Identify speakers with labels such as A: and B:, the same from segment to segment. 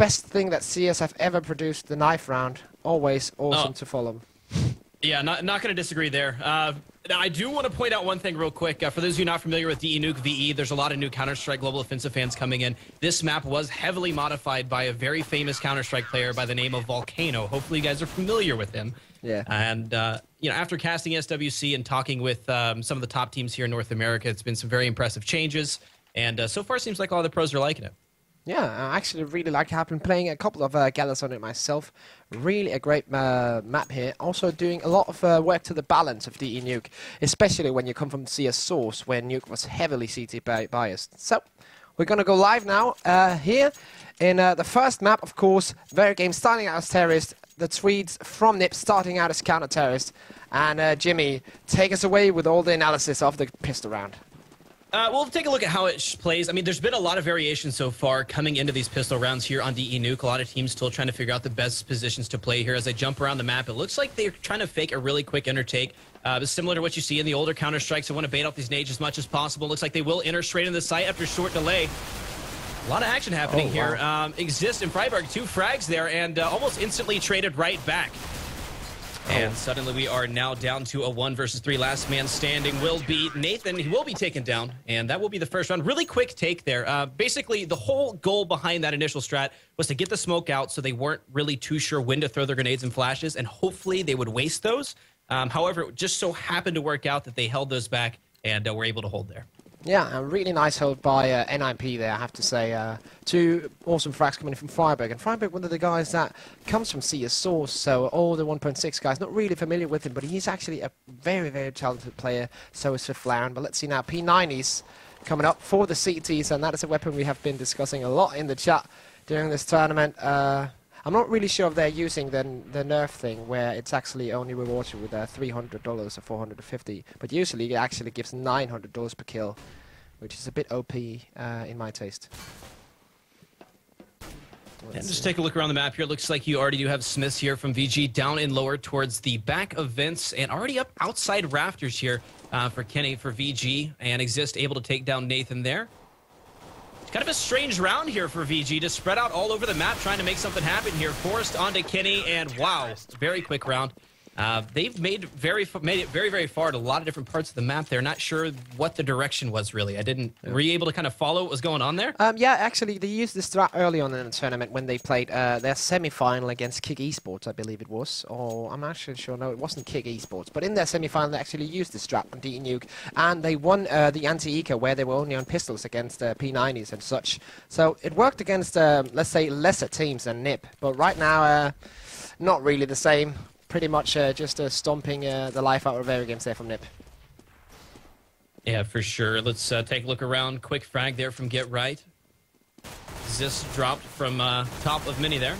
A: best thing that CS have ever produced, the knife round. Always awesome to follow.
B: Yeah, not going to disagree there. Now, I do want to point out one thing real quick. For those of you not familiar with DE Nuke VE, there's a lot of new Counter-Strike Global Offensive fans coming in. This map was heavily modified by a very famous Counter-Strike player by the name of Volcano. Hopefully you guys are familiar with him.
A: Yeah.
B: And, you know, after casting SWC and talking with some of the top teams here in North America, it's been some very impressive changes. And so far, it seems like all the pros are liking it.
A: Yeah, I actually really like it. I've been playing a couple of galas on it myself. Really a great map here. Also doing a lot of work to the balance of DE Nuke, especially when you come from CS Source, where Nuke was heavily CT biased. So, we're going to go live now here in the first map, of course. VeryGames starting out as terrorist. The Swedes from NiP starting out as counter-terrorist. And Jimmy, take us away with all the analysis of the pistol round.
B: We'll take a look at how it plays. I mean, there's been a lot of variation so far coming into these pistol rounds here on DE Nuke. A lot of teams still trying to figure out the best positions to play here. As I jump around the map, it looks like they're trying to fake a really quick intertake. Similar to what you see in the older Counter-Strikes. They want to bait out these nades as much as possible. Looks like they will enter straight in the site after a short delay. A lot of action happening here. Exist in Freiburg, 2 frags there, and almost instantly traded right back. And suddenly we are now down to a 1 versus 3. Last man standing will be Nathan. He will be taken down, and that will be the first round. Really quick take there. Basically, the whole goal behind that initial strat was to get the smoke out so they weren't really too sure when to throw their grenades and flashes, and hopefully they would waste those. However, it just so happened to work out that they held those back and were able to hold there.
A: Yeah, a really nice hold by NiP there, I have to say. 2 awesome frags coming in from Freiburg. And Freiburg, one of the guys that comes from CS Source, so all the 1.6 guys, not really familiar with him, but he's actually a very, very talented player. So is Flaren. But let's see now, P90s coming up for the CTs, and that is a weapon we have been discussing a lot in the chat during this tournament. I'm not really sure if they're using the nerf thing, where it's actually only rewarded with $300 or $450, but usually it actually gives $900 per kill, which is a bit OP in my taste.
B: And just take a look around the map here. It looks like you already do have Smiths here from VG down and lower towards the back of Vince, and already up outside rafters here for Kenny for VG, and Exist able to take down Nathan there. Kind of a strange round here for VG to spread out all over the map, trying to make something happen here. Forced onto Kenny, and wow, very quick round. They've made it very, very far to a lot of different parts of the map. They're not sure what the direction was, really. Were you able to kind of follow what was going on there?
A: Yeah, actually, they used this strat early on in the tournament when they played their semi-final against Kick Esports, I believe it was. Or I'm actually sure, no, it wasn't Kick Esports. But in their semi-final, they actually used this strat on DE Nuke, and they won the anti-eco, where they were only on pistols against P90s and such. So it worked against, let's say, lesser teams than NiP. But right now, not really the same. Pretty much just stomping the life out of VeryGames there from NiP.
B: Yeah, for sure. Let's take a look around. Quick frag there from Get Right. Zis dropped from top of Mini there.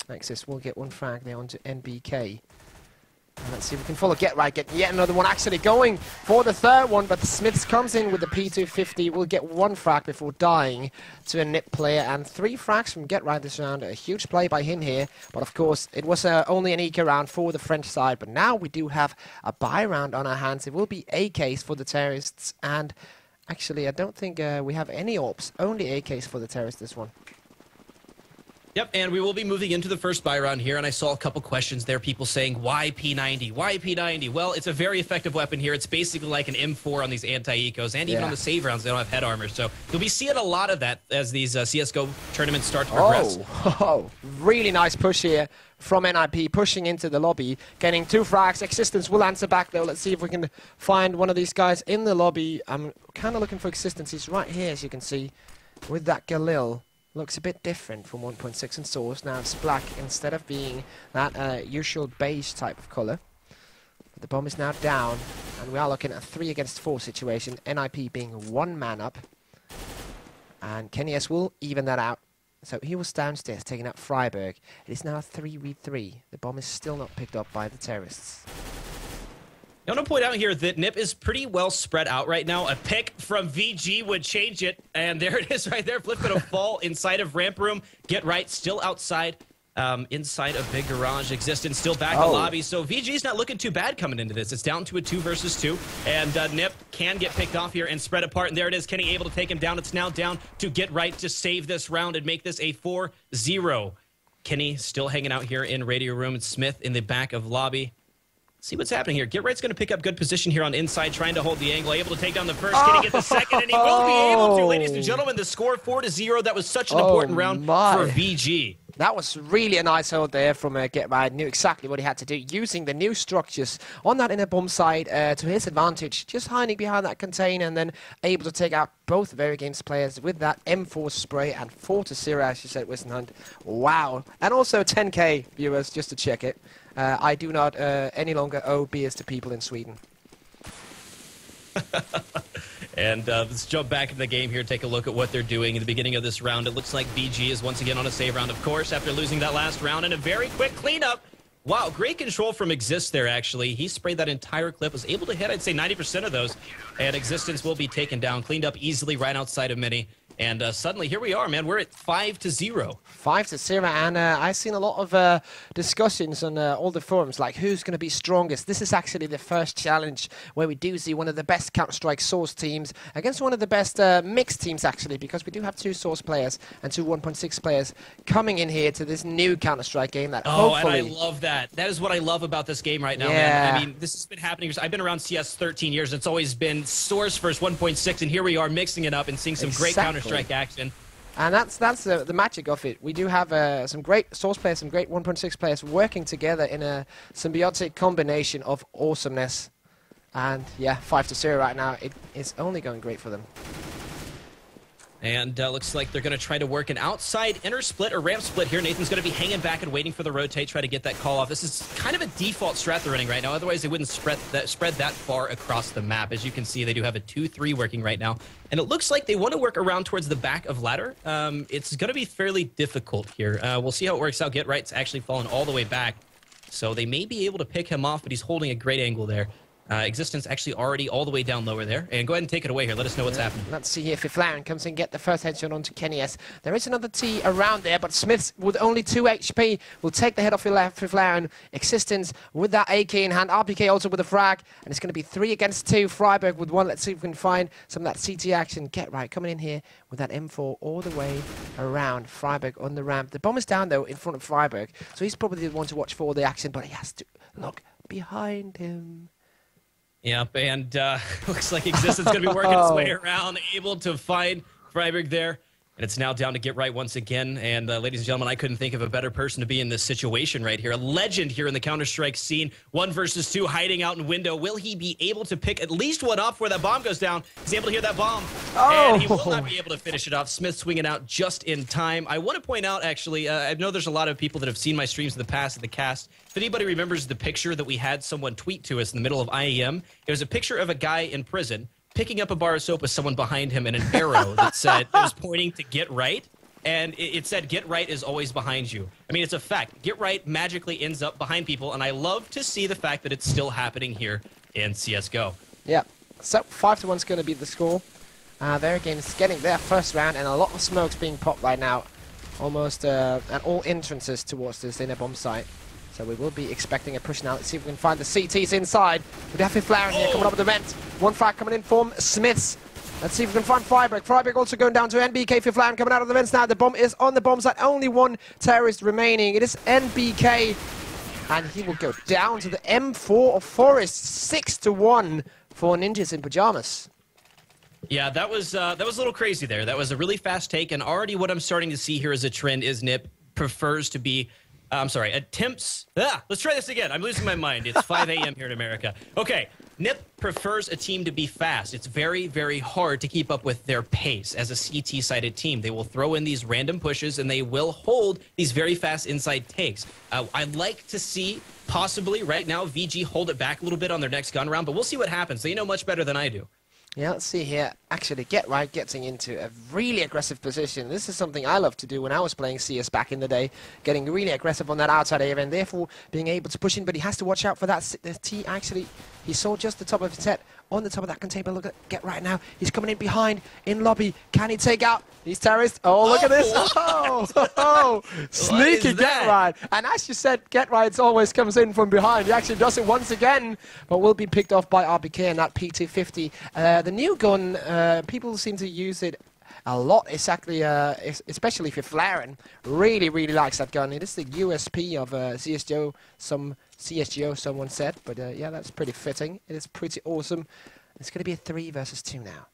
A: Nexus will get 1 frag there onto NBK. And let's see if we can follow Get Right, get yet another one actually going for the 3rd one, but the Smiths comes in with the P250, will get 1 frag before dying to a NiP player, and 3 frags from Get Right this round. A huge play by him here, but of course it was only an eco round for the French side, but now we do have a buy round on our hands. It will be AKs for the terrorists, and actually I don't think we have any AWPs, only AKs for the terrorists this one.
B: Yep, and we will be moving into the first buy round here, and I saw a couple questions there, people saying, why P90? Why P90? Well, it's a very effective weapon here. It's basically like an M4 on these anti-ecos, and even on the save rounds, they don't have head armor. So you'll be seeing a lot of that as these CSGO tournaments start to progress.
A: Really nice push here from NiP, pushing into the lobby, getting 2 frags. Existence will answer back, though. Let's see if we can find one of these guys in the lobby. I'm kind of looking for Existence. He's right here, as you can see, with that Galil. Looks a bit different from 1.6 and Source. Now it's black instead of being that usual beige type of color. But the bomb is now down, and we are looking at a 3 against 4 situation. NiP being 1 man up, and Kenny S will even that out. So he was downstairs taking out Freiburg. It is now a 3v3. The bomb is still not picked up by the terrorists.
B: I want to point out here that NiP is pretty well spread out right now. A pick from VG would change it, and there it is right there. Flip going to fall inside of ramp room. Get Right, still outside. inside a big garage. Existence still back in lobby, so VG's not looking too bad coming into this. It's down to a 2 versus 2, and NiP can get picked off here and spread apart, and there it is. Kenny able to take him down. It's now down to Get Right to save this round and make this a 4-0. Kenny still hanging out here in radio room. It's Smith in the back of lobby. See what's happening here. Get Right's going to pick up good position here on inside, trying to hold the angle, able to take down the first. Can he get the second? And he will be able to. Ladies and gentlemen, the score 4-0. That was such an important round for VG.
A: That was really a nice hold there from Get Right. Knew exactly what he had to do, using the new structures on that inner bomb side to his advantage. Just hiding behind that container and then able to take out both VeryGames players with that M4 spray and 4-0, as you said, Wisenhunt. Wow. And also 10K viewers, just to check it. I do not any longer owe beers to people in Sweden.
B: And let's jump back into the game here, take a look at what they're doing in the beginning of this round. It looks like VG is once again on a save round, of course, after losing that last round, and a very quick cleanup. Wow, great control from Exist there, actually. He sprayed that entire clip, was able to hit, I'd say, 90% of those, and Existence will be taken down, cleaned up easily right outside of Mini. And suddenly, here we are, man. We're at 5-0.
A: 5-0, and I've seen a lot of discussions on all the forums, like who's going to be strongest. This is actually the first challenge where we do see one of the best Counter-Strike Source teams against one of the best mixed teams, actually, because we do have 2 Source players and 2 1.6 players coming in here to this new Counter-Strike game that hopefully...
B: and I love that. That is what I love about this game right now,
A: yeah,
B: man. I mean, this has been happening. I've been around CS 13 years. It's always been Source versus 1.6, and here we are mixing it up and seeing some great Counter-Strike action.
A: And that's the magic of it. We do have some great Source players, some great 1.6 players working together in a symbiotic combination of awesomeness. And yeah, 5-0 right now. It is only going great for them.
B: And looks like they're going to try to work an outside inner split or ramp split here. Nathan's going to be hanging back and waiting for the rotate, try to get that call off. This is kind of a default strat they're running right now. Otherwise, they wouldn't spread that far across the map. As you can see, they do have a 2-3 working right now. And it looks like they want to work around towards the back of ladder. It's going to be fairly difficult here. We'll see how it works out. Get Right's actually fallen all the way back. So they may be able to pick him off, but he's holding a great angle there. Existence actually already all the way down lower there. And go ahead and take it away here. Let us know what's happening.
A: Let's see here if Flaren comes in, get the first headshot onto Kenny S. There is another T around there, but Smiths with only 2 HP will take the head off Flaren. Existence with that AK in hand. RPK also with a frag. And it's going to be 3 against 2. Freiburg with 1. Let's see if we can find some of that CT action. Get Right coming in here with that M4 all the way around. Freiburg on the ramp. The bomb is down, though, in front of Freiburg. So he's probably the one to watch for the action, but he has to look behind him.
B: Yep, and looks like Existence going to be working its way around, able to find Freiburg there. And it's now down to Get Right once again. And ladies and gentlemen, I couldn't think of a better person to be in this situation right here. A legend here in the Counter-Strike scene. 1 versus 2, hiding out in window. Will he be able to pick at least one off where that bomb goes down? He's able to hear that bomb. And he will not be able to finish it off. Smith swinging out just in time. I want to point out, actually, I know there's a lot of people that have seen my streams in the past of the cast. If anybody remembers the picture that we had someone tweet to us in the middle of IEM, it was a picture of a guy in prison picking up a bar of soap with someone behind him and an arrow that was pointing to Get Right, and it said Get Right is always behind you. I mean, it's a fact. Get Right magically ends up behind people, and I love to see the fact that it's still happening here in CSGO.
A: Yeah, so 5-1 is going to be the score. VeryGames getting their first round, and a lot of smokes being popped right now, almost at all entrances towards this inner bomb site. So we will be expecting a push now. Let's see if we can find the CTs inside. We have Flaren here coming up with the vent. 1 frag coming in from Smiths. Let's see if we can find Freiburg. Freiburg also going down to NBK. Flaren coming out of the vents now. The bomb is on the bomb site. Only 1 terrorist remaining. It is NBK. And he will go down to the M4 of Forest. 6-1 for Ninjas in Pajamas.
B: Yeah, that was a little crazy there. That was a really fast take. And already what I'm starting to see here as a trend is NiP prefers to be... attempts... let's try this again. I'm losing my mind. It's 5 a.m. here in America. Okay, NiP prefers a team to be fast. It's very, very hard to keep up with their pace as a CT-sided team. They will throw in these random pushes, and they will hold these very fast inside takes. I'd like to see, possibly, right now, VG hold it back a little bit on their next gun round, but we'll see what happens. They know much better than I do.
A: Yeah, let's see here. Actually, Get Right getting into a really aggressive position. This is something I loved to do when I was playing CS back in the day, getting really aggressive on that outside area and therefore being able to push in, but he has to watch out for that. T actually, he saw just the top of his head on the top of that container. Look at Get right now. He's coming in behind in lobby. Can he take out these terrorists? Oh, look at this. Oh, sneaky Get right. And as you said, Get right always comes in from behind. He actually does it once again, but will be picked off by RPK and that P250. The new gun, people seem to use it a lot, exactly, especially if you're flaring. Really likes that gun. It is the USP of CSGO, someone said, but yeah, that's pretty fitting. It is pretty awesome. It's going to be a 3 versus 2 now.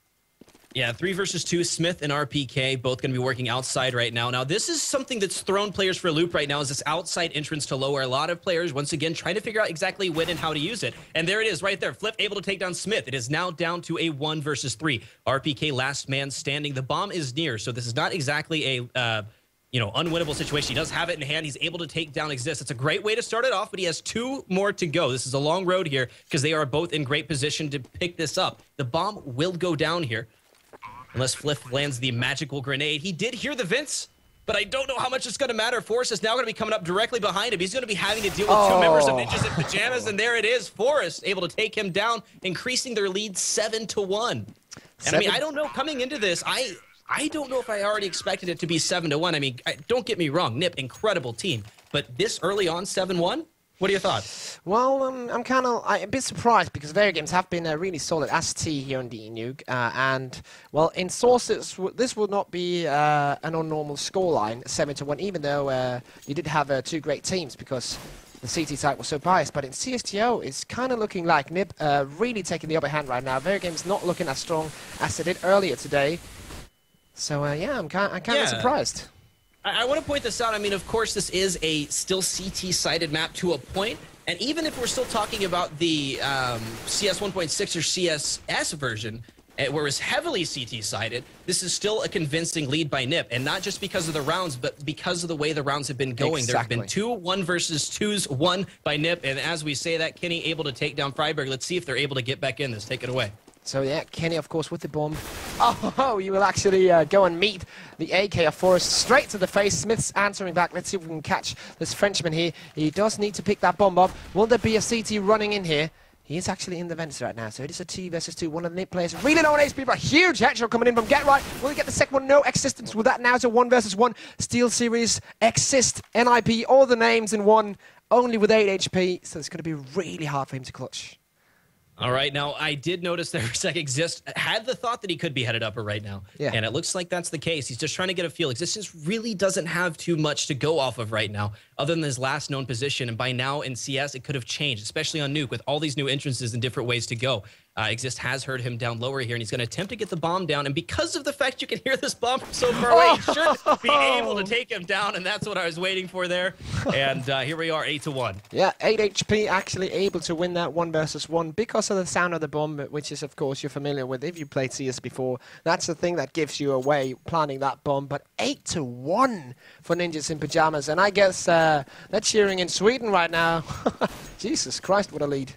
B: Yeah, 3 versus 2, Smith and RPK, both going to be working outside right now. Now, this is something that's thrown players for a loop right now, is this outside entrance to low, where a lot of players, once again, trying to figure out exactly when and how to use it. And there it is right there. Flip able to take down Smith. It is now down to a 1 versus 3. RPK last man standing. The bomb is near, so this is not exactly a unwinnable situation. He does have it in hand. He's able to take down Exist. It's a great way to start it off, but he has 2 more to go. This is a long road here because they are both in great position to pick this up. The bomb will go down here unless Fliff lands the magical grenade. He did hear the vents, but I don't know how much it's going to matter. Forrest is now going to be coming up directly behind him. He's going to be having to deal with 2 members of Ninjas in Pajamas, and there it is. Forrest able to take him down, increasing their lead 7-1. And I mean, I don't know, coming into this, I don't know if I already expected it to be 7-1. I mean, don't get me wrong, NiP, incredible team. But this early on, 7-1? What are your thoughts?
A: Well, I'm kind of a bit surprised because VeryGames have been a really solid ST here on DE Nuke. And, well, in sources, this will not be an unnormal scoreline, 7-1, even though you did have 2 great teams because the CT side was so biased. But in CSGO, it's kind of looking like NiP really taking the upper hand right now. VeryGames not looking as strong as they did earlier today. So, yeah, I'm kind of surprised.
B: I want to point this out. I mean, of course, this is a still CT-sided map to a point. And even if we're still talking about the CS 1.6 or CSS version, where it's heavily CT-sided, this is still a convincing lead by NiP. And not just because of the rounds, but because of the way the rounds have been going.
A: Exactly.
B: There have been 2 1 versus 2s, 1 by NiP. And as we say that, Kenny able to take down Freiberg. Let's see if they're able to get back in this. Take it away.
A: So yeah, Kenny, of course, with the bomb. Oh, you will actually go and meet the AK of Forrest straight to the face. Smith's answering back. Let's see if we can catch this Frenchman here. He does need to pick that bomb up. Will there be a CT running in here? He is actually in the vents right now, so it is a 2 versus 2. One of the NiP players really low on HP, but a huge headshot coming in from Get Right. Will he get the second one? No existence with that. Now it's a 1 versus 1. Steel Series, Exist, NiP, all the names in one, only with 8 HP, so it's going to be really hard for him to clutch.
B: All right, now I did notice there was Exist had the thought that he could be headed upper right now.
A: Yeah.
B: And it looks like that's the case. He's just trying to get a feel. Existence really doesn't have too much to go off of right now, other than his last known position. And by now in CS, it could have changed, especially on Nuke with all these new entrances and different ways to go. Exist has heard him down lower here, and he's going to attempt to get the bomb down. And because of the fact you can hear this bomb from so far away, he should be able to take him down. And that's what I was waiting for there. And here we are, 8-1.
A: Yeah, 8 HP actually able to win that 1 versus 1 because of the sound of the bomb, which is, of course, you're familiar with if you played CS before. That's the thing that gives you away, planting that bomb. But 8-1 for Ninjas in Pajamas. And I guess they're cheering in Sweden right now. Jesus Christ, what a lead.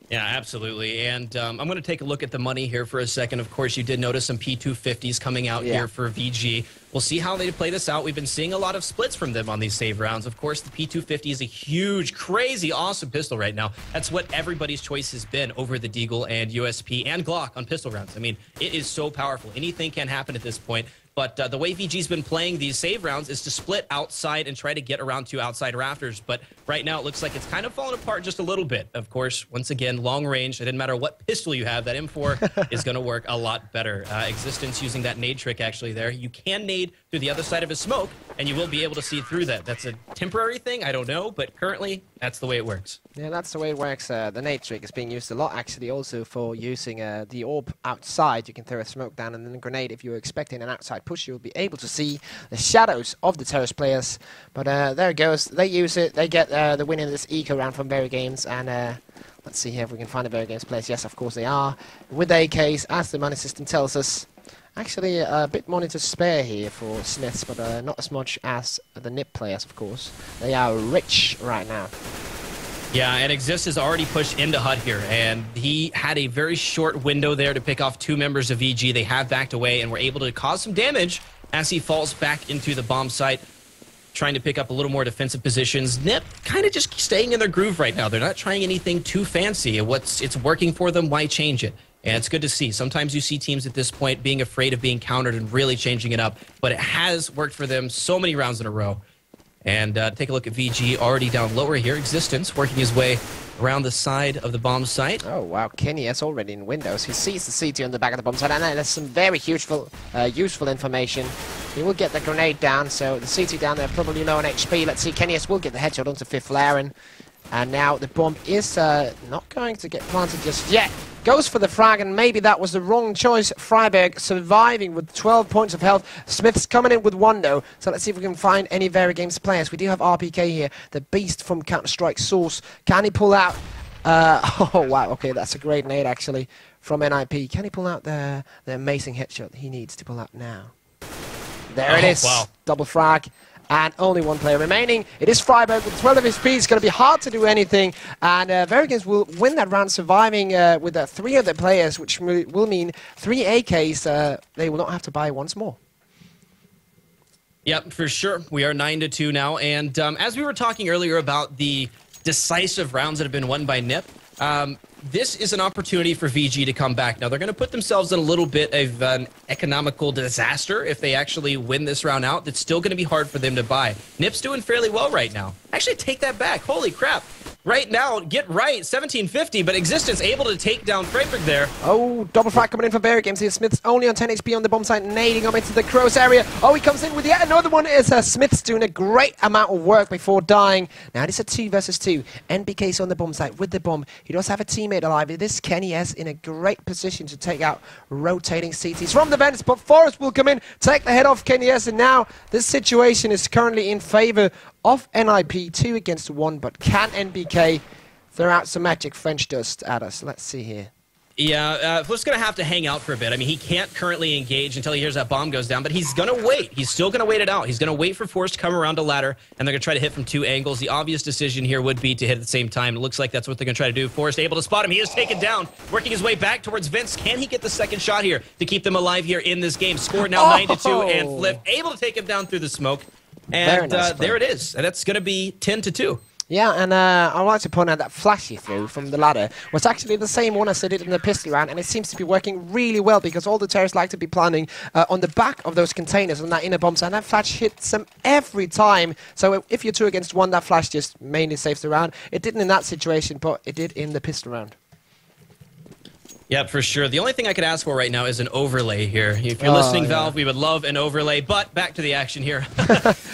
B: Yeah, absolutely. And I'm going to take a look at the money here for a second. Of course, you did notice some P250s coming out here for VG. We'll see how they play this out. We've been seeing a lot of splits from them on these save rounds. Of course, the P250 is a huge, crazy, awesome pistol right now. That's what everybody's choice has been over the Deagle and USP and Glock on pistol rounds. I mean, it is so powerful. Anything can happen at this point. But the way VG's been playing these save rounds is to split outside and try to get around 2 outside rafters. But right now, it looks like it's kind of fallen apart just a little bit. Of course, once again, long range. It doesn't matter what pistol you have. That M4 is going to work a lot better. Existence using that nade trick actually there. You can nade through the other side of his smoke, and you will be able to see through that. That's a temporary thing. I don't know. But currently, that's the way it works.
A: Yeah, that's the way it works. The nade trick is being used a lot, actually, also for using the orb outside. You can throw a smoke down and then a grenade. If you're expecting an outside push, you'll be able to see the shadows of the terrorist players. But there it goes. They use it. They get the win in this eco round from VeryGames. And let's see here if we can find a VeryGames players. Yes, of course they are. With AKs, as the money system tells us. Actually, a bit money to spare here for Smiths, but not as much as the NiP players, of course. They are rich right now.
B: Yeah, and Exist has already pushed into HUD here, and he had a very short window there to pick off 2 members of VG. They have backed away and were able to cause some damage as he falls back into the bomb site. trying to pick up a little more defensive positions. NiP kind of just staying in their groove right now. They're not trying anything too fancy. It's working for them, why change it? And it's good to see. Sometimes you see teams at this point being afraid of being countered and really changing it up, but it has worked for them so many rounds in a row. And take a look at VG, already down lower here. Existence working his way around the side of the bomb site.
A: Oh, wow. Kenny is already in windows. He sees the CT on the back of the bomb site, and there's some very useful information. He will get the grenade down, so the CT down there probably low on HP. Let's see, Kenny will get the headshot onto fifth Laren. And now the bomb is not going to get planted just yet. Goes for the frag, and maybe that was the wrong choice. Freiberg surviving with 12 points of health. Smith's coming in with one, though. So let's see if we can find any VeryGames players. We do have RPK here, the beast from Counter-Strike Source. Can he pull out... oh, wow. Okay, that's a great nade, actually, from NiP. Can he pull out the amazing headshot he needs to pull out now? There it is. Wow. Double frag. And only one player remaining. It is Freiberg with 12 HP. It's going to be hard to do anything. And VeryGames will win that round, surviving with 3 other players, which will mean 3 AKs. They will not have to buy once more.
B: Yep, for sure. We are 9-2 now. And as we were talking earlier about the decisive rounds that have been won by NiP, this is an opportunity for VG to come back. Now, they're going to put themselves in a little bit of an economical disaster if they actually win this round out. It's still going to be hard for them to buy. NiP's doing fairly well right now. Actually, take that back. Holy crap. Right now, get right, 1750, but Existence able to take down Freiberg there.
A: Oh, double frag coming in for VeryGames here. Smith's only on 10 HP on the bomb site, nading him into the cross area. Oh, he comes in with yet another one. Is Smith's doing a great amount of work before dying. Now it is a 2 versus 2. NBK's on the bomb site with the bomb. He does have a teammate alive. This Kenny is in a great position to take out rotating CTs from the vents, but Forrest will come in, take the head off Kenny S, and now this situation is currently in favor of NiP, 2 against 1, but can NBK throw out some magic French dust at us? Let's see here.
B: Yeah, Flipp's going to have to hang out for a bit. I mean, he can't currently engage until he hears that bomb goes down, but he's going to wait. He's still going to wait it out. He's going to wait for Force to come around to ladder, and they're going to try to hit from 2 angles. The obvious decision here would be to hit at the same time. It looks like that's what they're going to try to do. Forrest able to spot him. He is taken down, working his way back towards Vince. Can he get the second shot here to keep them alive here in this game? Scored now 9-2, and Flip able to take him down through the smoke. And nice there it is. And that's going to be 10-2.
A: Yeah, and I'd like to point out that flash he threw from the ladder was actually the same one as I did in the pistol round, and it seems to be working really well because all the terrorists like to be planning on the back of those containers on that inner bomb site, and that flash hits them every time. So if you're 2 against 1, that flash just mainly saves the round. It didn't in that situation, but it did in the pistol round.
B: Yeah, for sure. The only thing I could ask for right now is an overlay here. If you're listening, Valve, we would love an overlay, but back to the action here.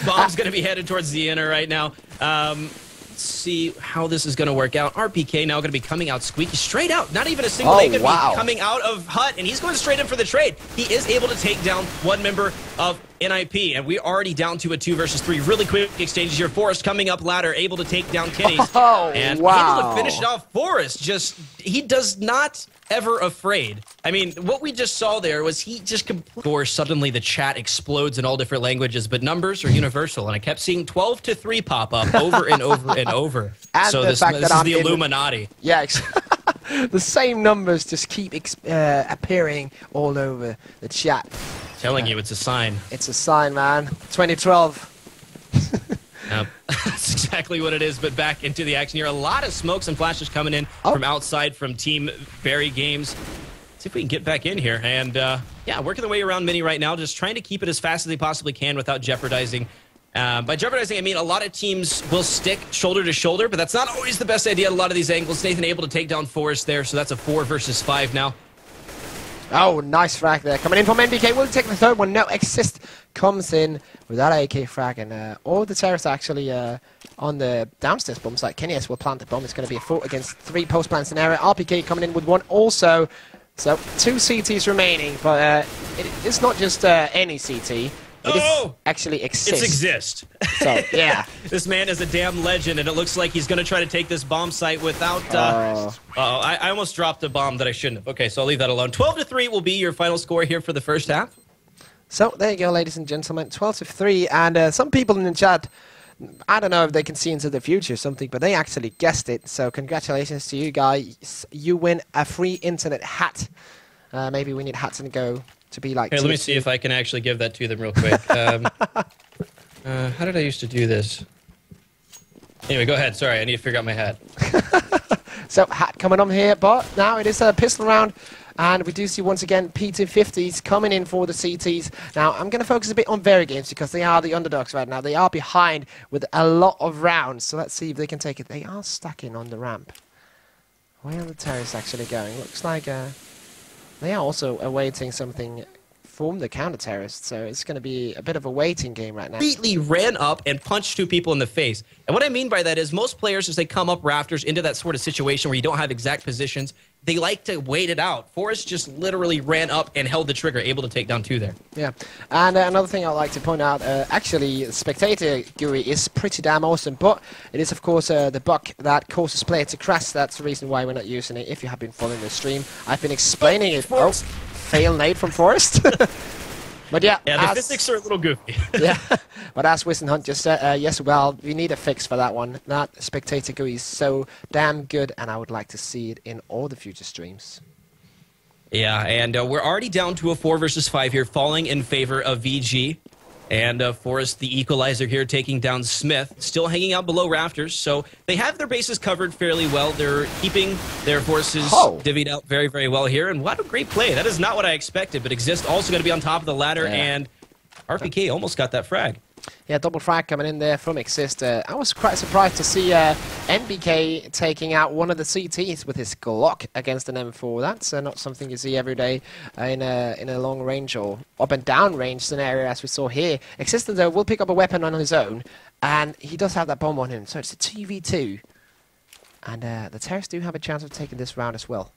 B: Bomb's going to be headed towards the inner right now. Let's see how this is going to work out. RPK now going to be coming out squeaky straight out. Not even a single A going to be coming out of Hut, and he's going straight in for the trade. He is able to take down one member of NiP, and we're already down to a 2 versus 3. Really quick exchanges here. Forrest coming up ladder, able to take down Kenny. And able to finish it off. Forrest just, he does not ever afraid. I mean, what we just saw there was he just or suddenly the chat explodes in all different languages, but numbers are universal, and I kept seeing 12-3 pop up over and over and over.
A: And
B: so this is the Illuminati.
A: Yeah, the same numbers just keep appearing all over the chat.
B: Telling you, it's a sign.
A: It's a sign, man. 2012.
B: Yep. That's exactly what it is, but back into the action here. A lot of smokes and flashes coming in from outside from Team VeryGames. See if we can get back in here. And, yeah, working the way around Mini right now, just trying to keep it as fast as they possibly can without jeopardizing. By jeopardizing, I mean a lot of teams will stick shoulder to shoulder, but that's not always the best idea at a lot of these angles. Nathan able to take down Forrest there, so that's a 4 versus 5 now.
A: Oh, nice frag there. Coming in from NBK. We'll take the third one. No, Exist comes in with that AK frag. And all the terrorists actually on the downstairs bomb site. Kenny S will plant the bomb. It's going to be a 4 against 3 post-plant scenario. RPK coming in with 1 also. So 2 CTs remaining. But it's not just any CT. It is actually Exist.
B: It's Exist.
A: So, yeah.
B: This man is a damn legend, and it looks like he's going to try to take this bomb site without... I almost dropped a bomb that I shouldn't have. Okay, so I'll leave that alone. 12-3 will be your final score here for the first half.
A: So, there you go, ladies and gentlemen. 12-3, and some people in the chat, I don't know if they can see into the future or something, but they actually guessed it. So, congratulations to you guys. You win a free internet hat. Maybe we need hats and go to be like...
B: Hey, let me see if I can actually give that to them real quick. How did I used to do this? Anyway, go ahead. Sorry, I need to figure out my hat.
A: So, hat coming on here, but now it is a pistol round. And we do see once again P250s coming in for the CTs. Now, I'm going to focus a bit on VeryGames because they are the underdogs right now. They are behind with a lot of rounds. So let's see if they can take it. They are stacking on the ramp. Where are the terrorists actually going? Looks like they are also awaiting something from the counter-terrorists. So it's going to be a bit of a waiting game right now.
B: Completely ran up and punched two people in the face. And what I mean by that is most players, as they come up rafters into that sort of situation where you don't have exact positions, they like to wait it out. Forrest just literally ran up and held the trigger, able to take down two there.
A: Yeah, and another thing I'd like to point out, actually, Spectator GUI is pretty damn awesome, but it is, of course, the bug that causes player to crash. That's the reason why we're not using it. If you have been following the stream, I've been explaining it. Oh, fail nade from Forrest. But yeah,
B: the physics are a little goofy.
A: Yeah, but as Winston Hunt just said, yes, well, we need a fix for that one. That Spectator GUI is so damn good, and I would like to see it in all the future streams.
B: Yeah, and we're already down to a 4 versus 5 here, falling in favor of VG. And Forrest, the equalizer here, taking down Smith, still hanging out below rafters. So they have their bases covered fairly well. They're keeping their forces divvied out very, very well here. And what a great play. That is not what I expected, but Exist also going to be on top of the ladder, and RPK almost got that frag.
A: Yeah, double frag coming in there from Exist. I was quite surprised to see NBK taking out one of the CTs with his Glock against an M4. That's not something you see every day in a long range or up and down range scenario as we saw here. Exist, though, will pick up a weapon on his own, and he does have that bomb on him, so it's a 2v2. And the terrorists do have a chance of taking this round as well.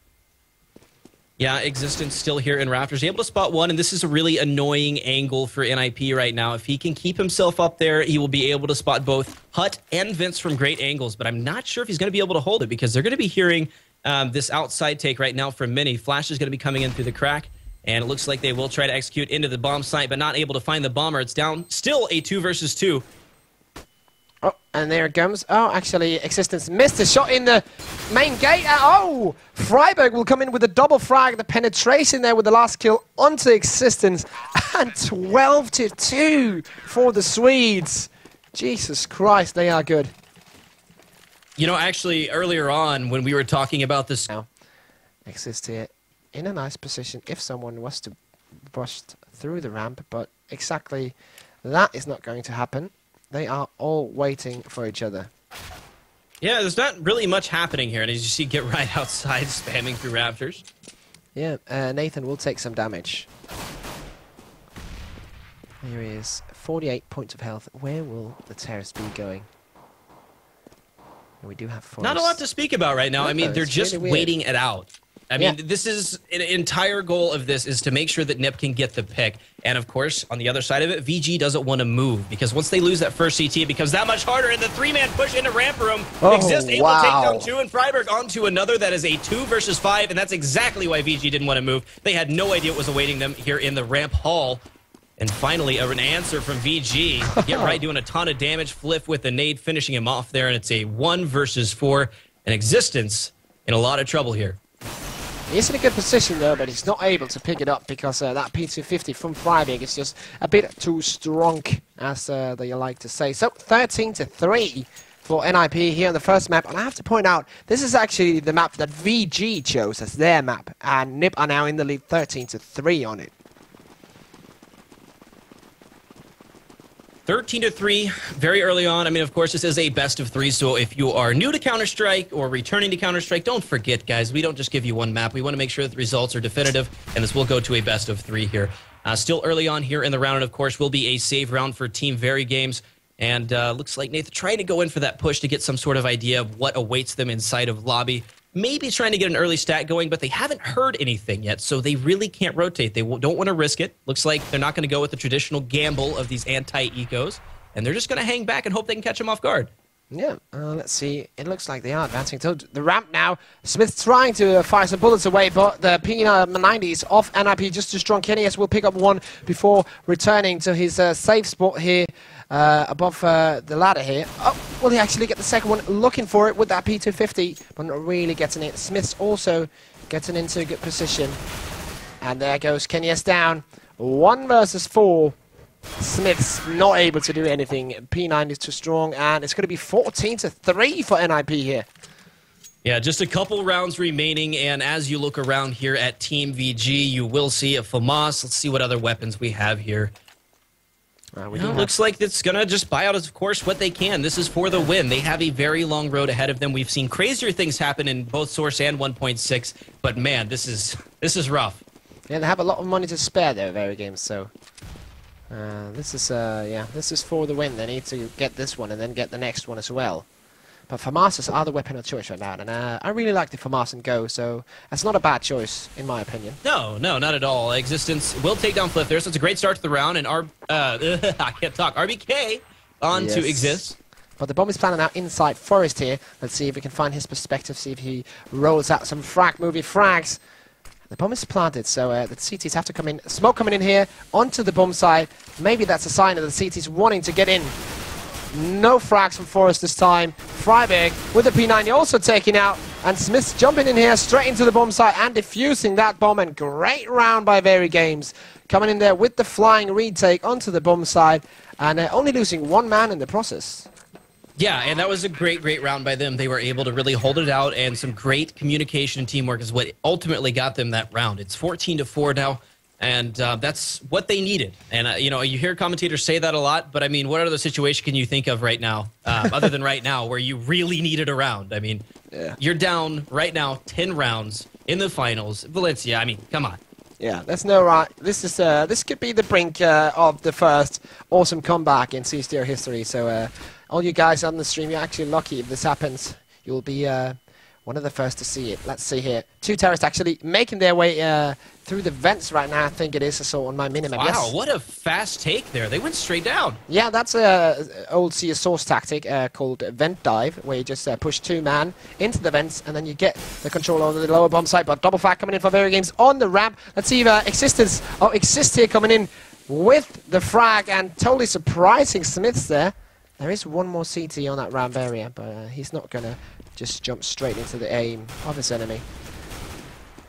B: Yeah, Existence still here in rafters, able to spot one, and this is a really annoying angle for NiP right now. If he can keep himself up there, he will be able to spot both Hut and Vince from great angles, but I'm not sure if he's going to be able to hold it because they're going to be hearing this outside take right now from Mini. Flash is going to be coming in through the crack, and it looks like they will try to execute into the bomb site, but not able to find the bomber. It's down, still a 2 versus 2.
A: Oh, and there it comes. Oh, actually, Existence missed a shot in the main gate. Oh, Freiburg will come in with a double frag. The penetration there with the last kill onto Existence. And 12-2 for the Swedes. Jesus Christ, they are good.
B: You know, actually, earlier on, when we were talking about this...
A: Now, Exist here in a nice position if someone was to bust through the ramp, but exactly that is not going to happen. They are all waiting for each other.
B: Yeah, there's not really much happening here. And as you see, get right outside, spamming through rafters.
A: Yeah, Nathan will take some damage. Here he is, 48 points of health. Where will the terrorists be going? We do have Forrest.
B: Not a lot to speak about right now.
A: No,
B: I mean, they're just
A: really
B: waiting it out. I mean, this is an entire goal of this is to make sure that NiP can get the pick. And of course, on the other side of it, VG doesn't want to move because once they lose that first CT, it becomes that much harder. And the 3-man push into ramp room, Exist able to take down 2 and Freiburg onto another that is a 2 versus 5. And that's exactly why VG didn't want to move. They had no idea what was awaiting them here in the ramp hall. And finally, an answer from VG. Get right, doing a ton of damage. Flip with the nade, finishing him off there. And it's a 1 versus 4. And Existence in a lot of trouble here.
A: He's in a good position though, but he's not able to pick it up because that P250 from Freiburg is just a bit too strong, as they like to say. So 13-3 for NiP here on the first map, and I have to point out this is actually the map that VG chose as their map, and NiP are now in the lead 13-3 on it.
B: 13-3, very early on. I mean, of course, this is a best of 3, so if you are new to Counter-Strike or returning to Counter-Strike, don't forget, guys, we don't just give you one map. We want to make sure that the results are definitive, and this will go to a best of 3 here. Still early on here in the round, and of course, will be a save round for Team VeryGames, and looks like Nathan trying to go in for that push to get some sort of idea of what awaits them inside of lobby. Maybe trying to get an early stat going, but they haven't heard anything yet, so they really can't rotate. They don't want to risk it. Looks like they're not going to go with the traditional gamble of these anti-ecos, and they're just going to hang back and hope they can catch them off guard.
A: Yeah, let's see. It looks like they are advancing to the ramp now. Smith's trying to fire some bullets away, but the P90s off NiP just too strong. Kenny's will pick up one before returning to his safe spot here above the ladder here. Oh, will he actually get the second one? Looking for it with that P250, but not really getting it. Smith's also getting into a good position. And there goes Kenny's down. 1 versus 4. Smith's not able to do anything. P9 is too strong, and it's going to be 14-3 for NiP here.
B: Yeah, just a couple rounds remaining, and as you look around here at Team VG, you will see a FAMAS. Let's see what other weapons we have here. Looks like it's going to just buy out, of course, what they can. This is for the win. They have a very long road ahead of them. We've seen crazier things happen in both Source and 1.6, but man, this is rough.
A: Yeah, they have a lot of money to spare there, VeryGames, so this is for the win. They need to get this one and then get the next one as well. But FAMAS are the weapon of choice right now, and I really like the FAMAS and Go, so that's not a bad choice, in my opinion.
B: No, not at all. Existence will take down Flip there, so it's a great start to the round, and I can't talk. RBK on to Exist.
A: But the bomb is planning out inside Forest here. Let's see if we can find his perspective, see if he rolls out some movie frags. The bomb is planted, so the CTs have to come in. Smoke coming in here, onto the bomb side. Maybe that's a sign of the CTs wanting to get in. No frags from Forest this time. Freiberg with the P90 also taking out. And Smith's jumping in here straight into the bomb site and defusing that bomb. And great round by VeryGames. Coming in there with the flying retake onto the bomb side. And only losing one man in the process.
B: Yeah, and that was a great round by them. They were able to really hold it out, and some great communication and teamwork is what ultimately got them that round. It's 14-4 now. And that's what they needed. And, you know, you hear commentators say that a lot, but, I mean, what other situation can you think of right now, other than right now, where you really needed a round? I mean, you're down right now 10 rounds in the finals. Valencia, I mean, come on.
A: Yeah, there's no right. This could be the brink of the first awesome comeback in C-Stereo history. So all you guys on the stream, you're actually lucky if this happens. You'll be one of the first to see it. Let's see here. Two terrorists actually making their way through the vents right now. I think it is. I saw on my minimap.
B: Wow,
A: yes.
B: What a fast take there. They went straight down.
A: Yeah, that's an old CS Source tactic called vent dive, where you just push two man into the vents, and then you get the control over the lower bomb site. But double flag coming in for VeryGames on the ramp. Let's see if Exist here coming in with the frag, and totally surprising Smiths there. There is one more CT on that ramp area, but he's not going to just jump straight into the aim of his enemy.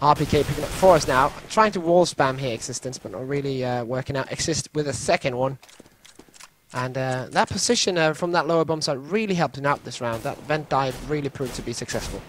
A: RPK picking up Forest now, trying to wall spam here, Existence, but not really working out. Exist with a second one. And that position from that lower bomb site really helped him out this round. That vent dive really proved to be successful.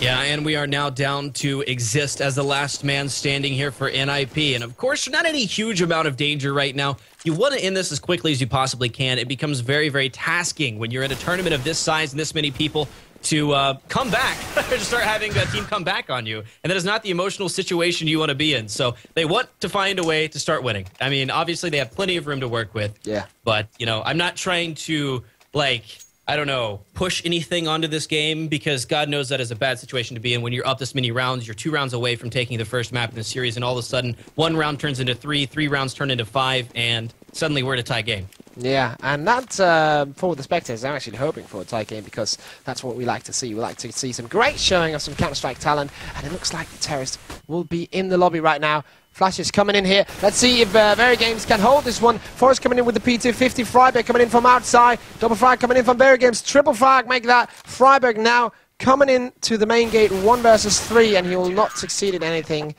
B: Yeah, and we are now down to Exist as the last man standing here for NiP. And of course, not any huge amount of danger right now. You want to end this as quickly as you possibly can. It becomes very tasking when you're in a tournament of this size and this many people to come back, to start having a team come back on you. And that is not the emotional situation you want to be in. So they want to find a way to start winning. I mean, obviously they have plenty of room to work with. Yeah. But, you know, I'm not trying to, like, I don't know, push anything onto this game, because God knows that is a bad situation to be in when you're up this many rounds. You're 2 rounds away from taking the first map in the series, and all of a sudden, 1 round turns into 3, 3 rounds turn into 5, and suddenly we're in a tie game. Yeah, and that's for the spectators. I'm actually hoping for a tie game, because that's what we like to see. We like to see some great showing of some Counter-Strike talent, and it looks like the terrorists will be in the lobby right now. Flashes coming in here. Let's see if VeryGames can hold this one. Forrest coming in with the P250. Freiberg coming in from outside. Double frag coming in from VeryGames. Triple frag, make that. Freiberg now coming in to the main gate. 1 versus 3, and he will not succeed in anything.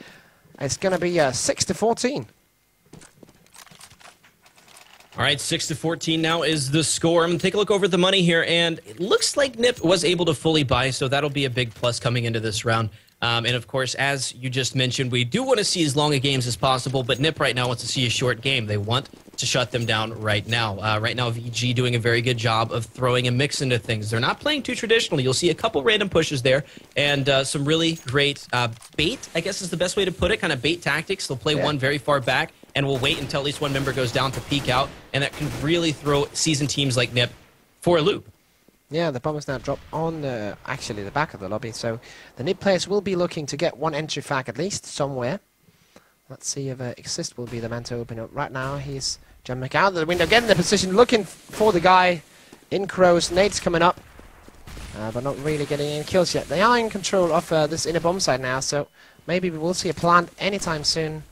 B: It's going to be 6-14. All right, 6-14 now is the score. I'm going to take a look over at the money here, and it looks like NiP was able to fully buy, so that'll be a big plus coming into this round. And of course, as you just mentioned, we do want to see as long a games as possible, but NiP right now wants to see a short game. They want to shut them down right now. Right now, VG doing a very good job of throwing a mix into things. They're not playing too traditionally. You'll see a couple random pushes there, and some really great bait, I guess is the best way to put it, kind of bait tactics. They'll play one very far back, and we'll wait until at least one member goes down to peek out, and that can really throw seasoned teams like NiP for a loop.
A: Yeah, the bomb is now dropped on actually the back of the lobby, so the NiP players will be looking to get one entry frag at least somewhere. Let's see if Exist will be the man to open up. Right now, he's jumping out of the window, getting the position, looking for the guy in Crows. Nade's coming up, but not really getting any kills yet. They are in control of this inner bomb side now, so maybe we will see a plant anytime soon.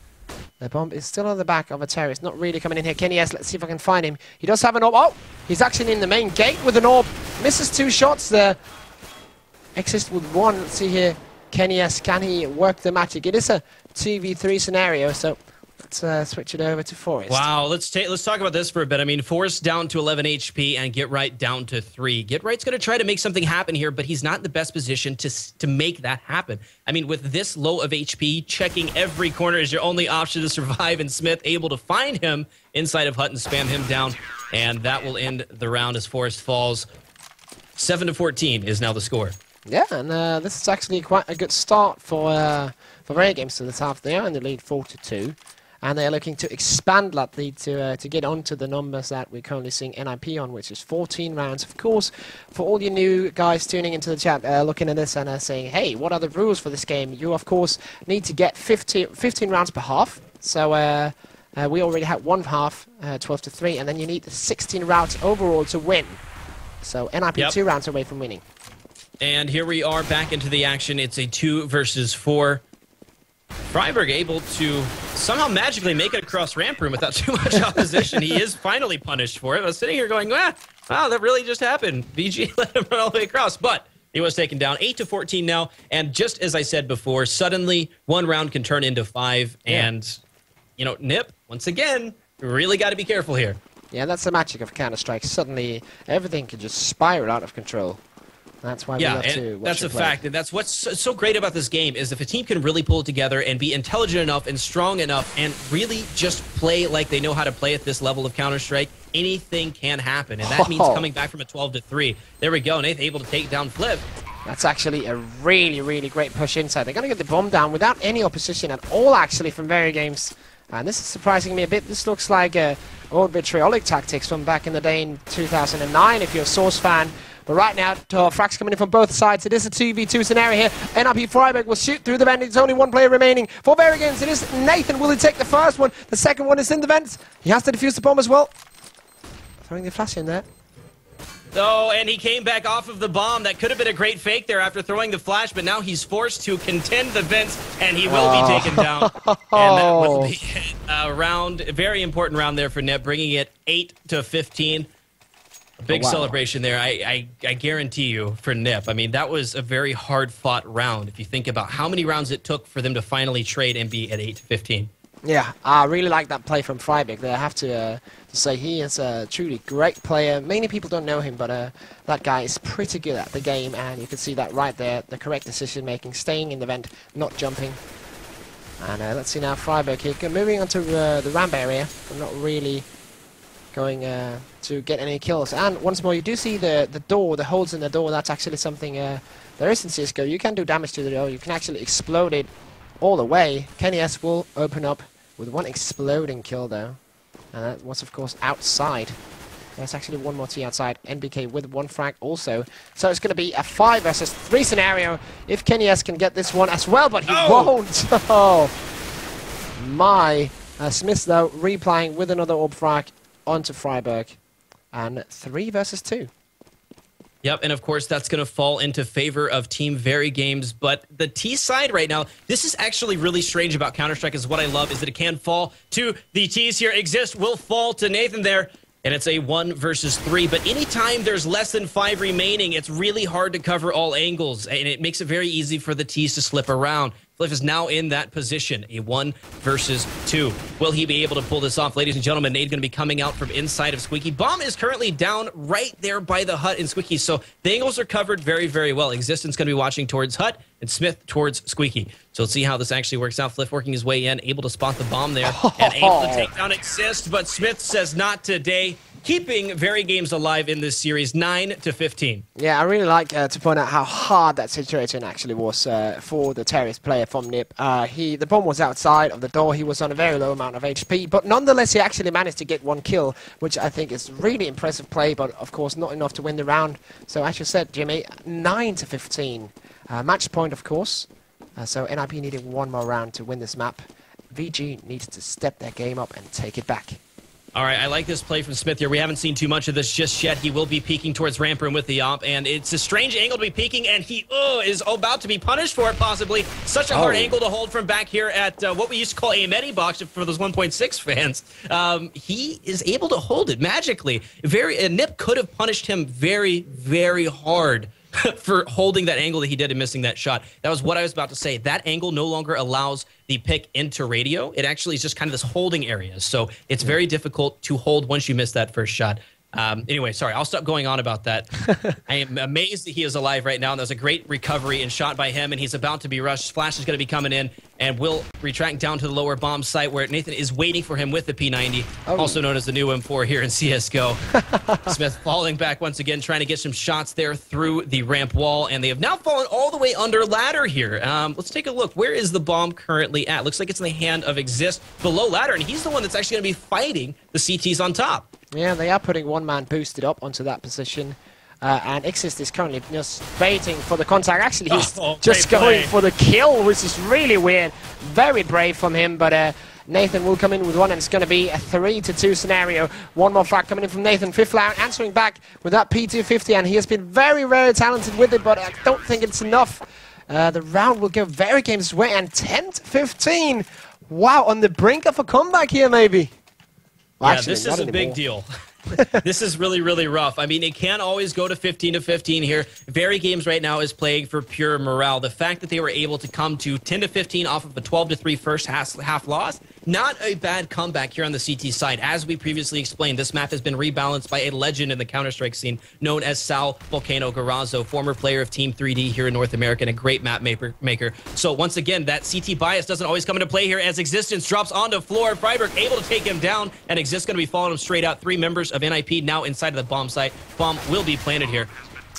A: The bomb is still on the back of a terrorist, not really coming in here. Kenny S, let's see if I can find him. He does have an orb. Oh, he's actually in the main gate with an orb. Misses 2 shots there. Exist with 1. Let's see here. Kenny S, can he work the magic? It is a 2v3 scenario, so Let's switch it over to Forest.
B: Wow, let's talk about this for a bit. I mean, Forest down to 11 HP and Get Right down to 3. Get Right's going to try to make something happen here, but he's not in the best position to make that happen. I mean, with this low of HP, checking every corner is your only option to survive, and Smith able to find him inside of Hut and spam him down, and that will end the round as Forest falls. 7-14 is now the score.
A: Yeah, and this is actually quite a good start for VeryGames to this half. They are in the lead 4-2. And they're looking to expand that lead to get onto the numbers that we're currently seeing NiP on, which is 14 rounds. Of course, for all you new guys tuning into the chat, looking at this and saying, hey, what are the rules for this game? You, of course, need to get 15 rounds per half. So we already had one half, 12-3, and then you need the 16 rounds overall to win. So NiP 2 rounds away from winning.
B: And here we are back into the action. It's a 2 versus 4. Freiburg able to somehow magically make it across ramp room without too much opposition. He is finally punished for it. I was sitting here going, wow, that really just happened. VG let him run all the way across, but he was taken down. 8-14 now, and just as I said before, suddenly 1 round can turn into 5, and, you know, NiP, once again, really got to be careful here.
A: Yeah, that's the magic of Counter-Strike. Suddenly, everything can just spiral out of control. That's why we love to watch
B: that's a
A: play.
B: fact, and that's what's so great about this game is if a team can really pull it together and be intelligent enough and strong enough and really just play like they know how to play at this level of Counter-Strike, anything can happen, and that means coming back from a 12-3. There we go, Nathan able to take down Flip.
A: That's actually a really, really great push inside. They're going to get the bomb down without any opposition at all, actually, from VeryGames. And this is surprising me a bit. This looks like old vitriolic tactics from back in the day in 2009, if you're a Source fan. But right now, frags coming in from both sides. It is a 2v2 scenario here. NiP Freiburg will shoot through the vent. It's only one player remaining. For VeryGames, it is Nathan. Will he take the first one? The second one is in the vent. He has to defuse the bomb as well. Throwing the flash in there.
B: Oh, and he came back off of the bomb. That could have been a great fake there after throwing the flash, but now he's forced to contend the vents, and he will be taken down. And that will be a round, a very important round there for NiP, bringing it 8-15. Big celebration there, I guarantee you, for NiP. I mean, that was a very hard-fought round if you think about how many rounds it took for them to finally trade and be at 8-15.
A: Yeah, I really like that play from Freiburg. I have to say he is a truly great player. Many people don't know him, but that guy is pretty good at the game, and you can see that right there, the correct decision-making, staying in the vent, not jumping. And let's see now Freiburg here, moving onto the ramp area, but not really going to get any kills. And once more, you do see the door, the holes in the door. That's actually something there is in CSGO. You can do damage to the door. You can actually explode it all the way. Kenny S will open up with one exploding kill, though. And that was, of course, outside. There's actually one more T outside. NBK with one frag also. So it's going to be a 5 versus 3 scenario if Kenny S can get this one as well, but he won't. Oh, my. Smith, though, replaying with another orb frag onto Freiburg. And 3 versus 2.
B: Yep, and of course that's going to fall into favor of Team VeryGames, but the T side right now, this is actually really strange about Counter-Strike, is what I love, is that it can fall to the T's here. Exist will fall to Nathan there, and it's a 1 versus 3, but anytime there's less than 5 remaining, it's really hard to cover all angles, and it makes it very easy for the T's to slip around. Flip is now in that position, a 1 versus 2. Will he be able to pull this off? Ladies and gentlemen, Nate going to be coming out from inside of Squeaky. Bomb is currently down right there by the Hut in Squeaky, so the angles are covered very, very well. Existence going to be watching towards Hut, and Smith towards Squeaky. So let's see how this actually works out. Flip working his way in, able to spot the bomb there, and able to take down Exist, but Smith says not today. Keeping VeryGames alive in this series, 9-15.
A: Yeah, I really like to point out how hard that situation actually was for the terrorist player from NiP. The bomb was outside of the door. He was on a very low amount of HP, but nonetheless, he actually managed to get one kill, which I think is really impressive play, but of course not enough to win the round. So as you said, Jimmy, 9-15. Match point, of course. So NiP needed one more round to win this map. VG needs to step their game up and take it back.
B: All right, I like this play from Smith here. We haven't seen too much of this just yet. He will be peeking towards ramp room with the op, and it's a strange angle to be peeking, and he is about to be punished for it, possibly. Such a hard angle to hold from back here at what we used to call a Medi box for those 1.6 fans. He is able to hold it magically. NiP could have punished him very, very hard for holding that angle that he did and missing that shot. That was what I was about to say. That angle no longer allows the pick into radio. It actually is just kind of this holding area. So it's very difficult to hold once you miss that first shot. Anyway, sorry, I'll stop going on about that. I am amazed that he is alive right now. And that was a great recovery and shot by him, and he's about to be rushed. Flash is going to be coming in, and will retract down to the lower bomb site where Nathan is waiting for him with the P90, also known as the new M4 here in CSGO. Smith falling back once again, trying to get some shots there through the ramp wall, and they have now fallen all the way under ladder here. Let's take a look. Where is the bomb currently at? Looks like it's in the hand of Exist below ladder, and he's the one that's actually going to be fighting the CTs on top.
A: Yeah, they are putting one man boosted up onto that position. And Exist is currently just waiting for the contact. Actually, he's just going for the kill, which is really weird. Very brave from him, but Nathan will come in with one, and it's going to be a 3-2 scenario. One more frag coming in from Nathan. Fifth round answering back with that P250, and he has been very, very talented with it, but I don't think it's enough. The round will go VeryGames' way, and 10-15. Wow, on the brink of a comeback here, maybe. Well,
B: yeah,
A: actually,
B: this is a big deal. This is really, really rough. I mean, it can't always go to 15-15 here. VeryGames right now is playing for pure morale. The fact that they were able to come to 10-15 off of a 12-3 first half loss, not a bad comeback here on the CT side. As we previously explained, this map has been rebalanced by a legend in the Counter-Strike scene known as Sal Volcano Garrazzo, former player of Team 3D here in North America and a great map maker. So once again, that CT bias doesn't always come into play here as Existence drops onto the floor. Freiburg able to take him down, and Exist going to be following him straight out. 3 members of NiP now inside of the bomb site. Bomb will be planted here.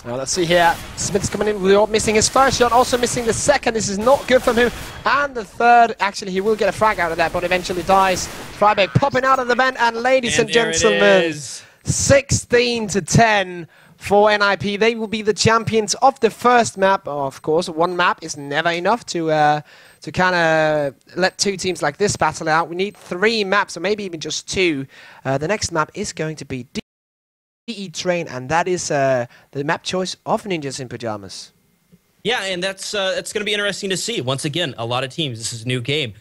A: Well, let's see here. Smith's coming in without missing his first shot, also missing the second. This is not good from him. And the third, actually, he will get a frag out of that, but eventually dies. Freiburg popping out of the vent, and ladies and gentlemen, 16-10 for NiP. They will be the champions of the first map. Oh, of course, one map is never enough to kind of let two teams like this battle out. We need 3 maps, or maybe even just 2. The next map is going to be DE Train, and that is the map choice of Ninjas in Pajamas.
B: Yeah, and that's going to be interesting to see. Once again, a lot of teams. This is a new game.